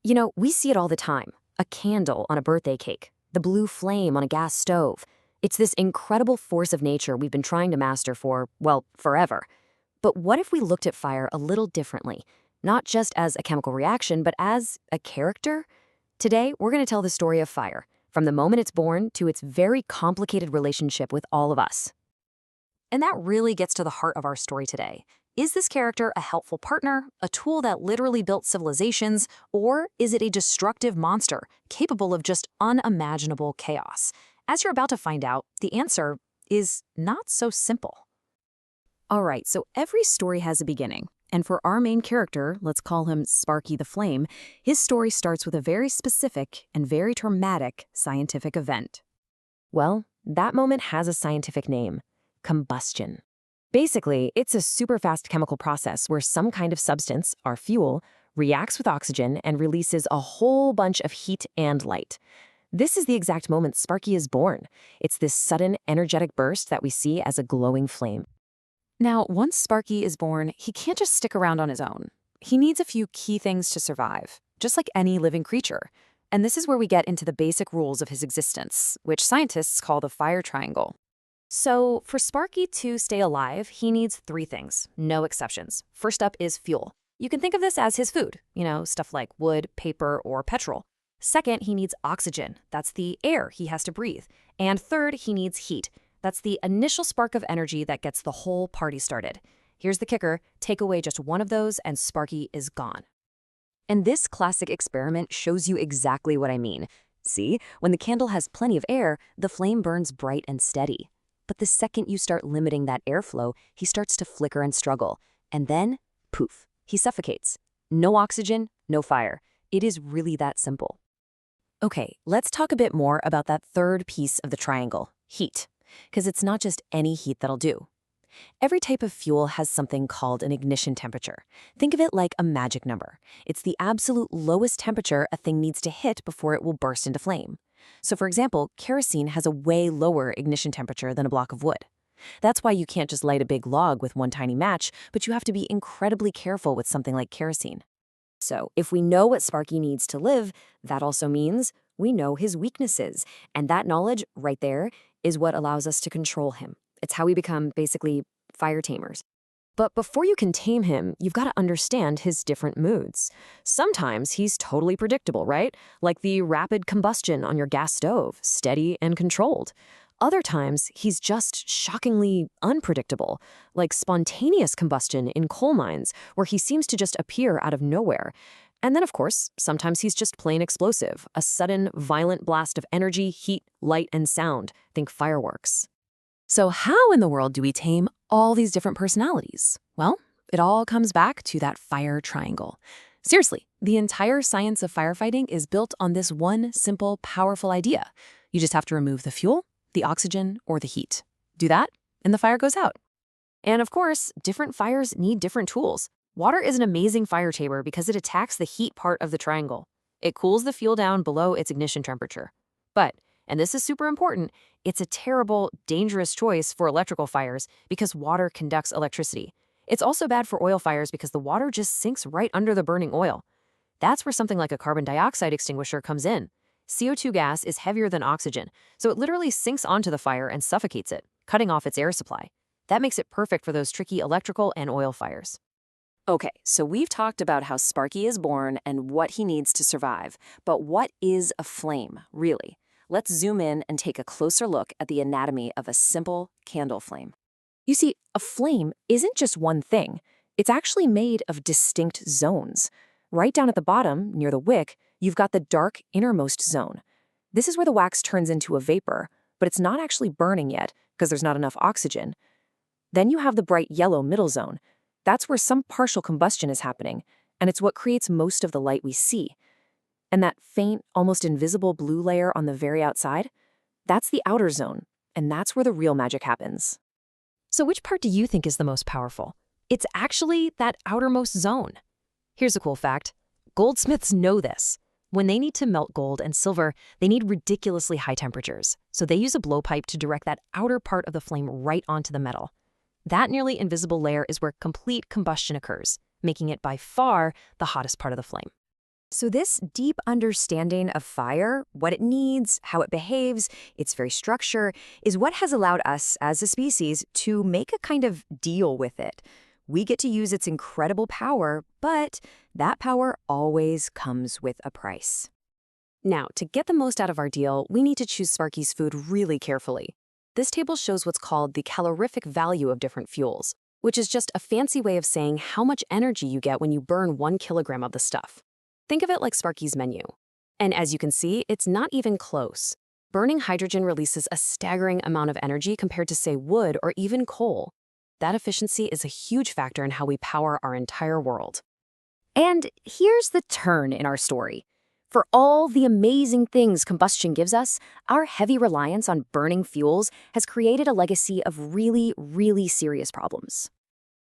You know, we see it all the time. A candle on a birthday cake, the blue flame on a gas stove. It's this incredible force of nature we've been trying to master for, well, forever. But what if we looked at fire a little differently? Not just as a chemical reaction, but as a character? Today, we're going to tell the story of fire, from the moment it's born to its very complicated relationship with all of us. And that really gets to the heart of our story today. Is this character a helpful partner, a tool that literally built civilizations, or is it a destructive monster capable of just unimaginable chaos? As you're about to find out, the answer is not so simple. All right, so every story has a beginning. And for our main character, let's call him Sparky the Flame, his story starts with a very specific and very traumatic scientific event. Well, that moment has a scientific name: combustion. Basically, it's a super fast chemical process where some kind of substance, our fuel, reacts with oxygen and releases a whole bunch of heat and light. This is the exact moment Sparky is born. It's this sudden, energetic burst that we see as a glowing flame. Now, once Sparky is born, he can't just stick around on his own. He needs a few key things to survive, just like any living creature. And this is where we get into the basic rules of his existence, which scientists call the fire triangle. So, for Sparky to stay alive, he needs three things, no exceptions. First up is fuel. You can think of this as his food, stuff like wood, paper, or petrol. Second, he needs oxygen. That's the air he has to breathe. And third, he needs heat. That's the initial spark of energy that gets the whole party started. Here's the kicker: take away just one of those and Sparky is gone. And this classic experiment shows you exactly what I mean. See, when the candle has plenty of air, the flame burns bright and steady. But the second you start limiting that airflow, he starts to flicker and struggle. And then, poof, he suffocates. No oxygen, no fire. It is really that simple. Okay, let's talk a bit more about that third piece of the triangle, heat. Because it's not just any heat that'll do. Every type of fuel has something called an ignition temperature. Think of it like a magic number. It's the absolute lowest temperature a thing needs to hit before it will burst into flame. So for example, kerosene has a way lower ignition temperature than a block of wood. That's why you can't just light a big log with one tiny match, but you have to be incredibly careful with something like kerosene. So if we know what Sparky needs to live, that also means we know his weaknesses. And that knowledge right there is what allows us to control him. It's how we become basically fire tamers. But before you can tame him, you've got to understand his different moods. Sometimes he's totally predictable, right? Like the rapid combustion on your gas stove, steady and controlled. Other times, he's just shockingly unpredictable, like spontaneous combustion in coal mines, where he seems to just appear out of nowhere. And then, of course, sometimes he's just plain explosive, a sudden, violent blast of energy, heat, light, and sound. Think fireworks. So how in the world do we tame all these different personalities? Well, it all comes back to that fire triangle. Seriously, the entire science of firefighting is built on this one simple, powerful idea. You just have to remove the fuel, the oxygen, or the heat. Do that, and the fire goes out. And of course, different fires need different tools. Water is an amazing fire tamer because it attacks the heat part of the triangle. It cools the fuel down below its ignition temperature. But, and this is super important, it's a terrible, dangerous choice for electrical fires because water conducts electricity. It's also bad for oil fires because the water just sinks right under the burning oil. That's where something like a carbon dioxide extinguisher comes in. CO2 gas is heavier than oxygen, so it literally sinks onto the fire and suffocates it, cutting off its air supply. That makes it perfect for those tricky electrical and oil fires. Okay, so we've talked about how Sparky is born and what he needs to survive. But what is a flame, really? Let's zoom in and take a closer look at the anatomy of a simple candle flame. You see, a flame isn't just one thing. It's actually made of distinct zones. Right down at the bottom, near the wick, you've got the dark innermost zone. This is where the wax turns into a vapor, but it's not actually burning yet because there's not enough oxygen. Then you have the bright yellow middle zone. That's where some partial combustion is happening, and it's what creates most of the light we see. And that faint, almost invisible blue layer on the very outside, that's the outer zone, and that's where the real magic happens. So which part do you think is the most powerful? It's actually that outermost zone. Here's a cool fact. Goldsmiths know this. When they need to melt gold and silver, they need ridiculously high temperatures, so they use a blowpipe to direct that outer part of the flame right onto the metal. That nearly invisible layer is where complete combustion occurs, making it by far the hottest part of the flame. So this deep understanding of fire, what it needs, how it behaves, its very structure, is what has allowed us as a species to make a kind of deal with it. We get to use its incredible power, but that power always comes with a price. Now, to get the most out of our deal, we need to choose Sparky's food really carefully. This table shows what's called the calorific value of different fuels, which is just a fancy way of saying how much energy you get when you burn 1 kilogram of the stuff. Think of it like Sparky's menu. And as you can see, it's not even close. Burning hydrogen releases a staggering amount of energy compared to, say, wood or even coal. That efficiency is a huge factor in how we power our entire world. And here's the turn in our story. For all the amazing things combustion gives us, our heavy reliance on burning fuels has created a legacy of really, really serious problems.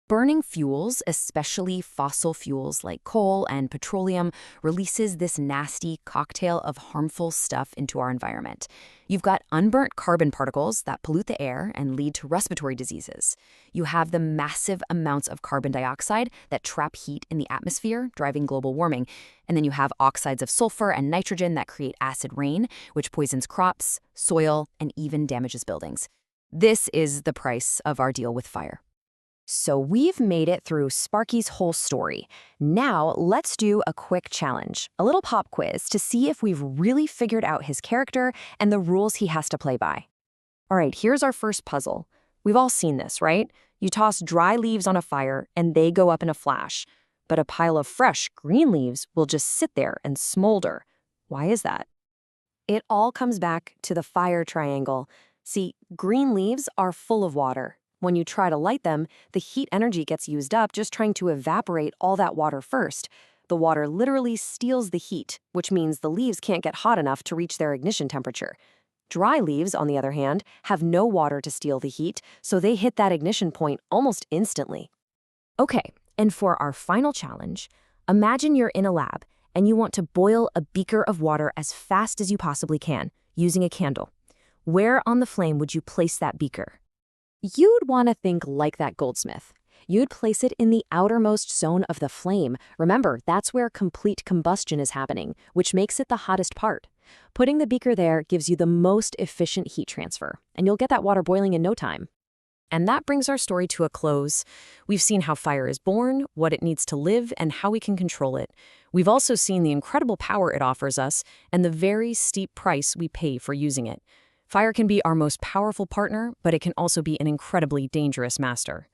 Burning fuels, especially fossil fuels like coal and petroleum, releases this nasty cocktail of harmful stuff into our environment. You've got unburnt carbon particles that pollute the air and lead to respiratory diseases. You have the massive amounts of carbon dioxide that trap heat in the atmosphere, driving global warming. And then you have oxides of sulfur and nitrogen that create acid rain, which poisons crops, soil, and even damages buildings. This is the price of our deal with fire. So we've made it through Sparky's whole story. Now let's do a quick challenge, a little pop quiz to see if we've really figured out his character and the rules he has to play by. All right, here's our first puzzle. We've all seen this, right? You toss dry leaves on a fire and they go up in a flash, but a pile of fresh green leaves will just sit there and smolder. Why is that? It all comes back to the fire triangle. See, green leaves are full of water. When you try to light them, the heat energy gets used up just trying to evaporate all that water first. The water literally steals the heat, which means the leaves can't get hot enough to reach their ignition temperature. Dry leaves, on the other hand, have no water to steal the heat, so they hit that ignition point almost instantly. Okay, and for our final challenge, imagine you're in a lab and you want to boil a beaker of water as fast as you possibly can, using a candle. Where on the flame would you place that beaker? You'd want to think like that goldsmith. You'd place it in the outermost zone of the flame. Remember, that's where complete combustion is happening, which makes it the hottest part. Putting the beaker there gives you the most efficient heat transfer, and you'll get that water boiling in no time. And that brings our story to a close. We've seen how fire is born, what it needs to live, and how we can control it. We've also seen the incredible power it offers us and the very steep price we pay for using it. Fire can be our most powerful partner, but it can also be an incredibly dangerous master.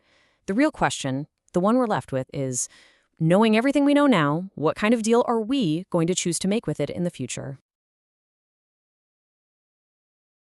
The real question, the one we're left with, is, knowing everything we know now, what kind of deal are we going to choose to make with it in the future?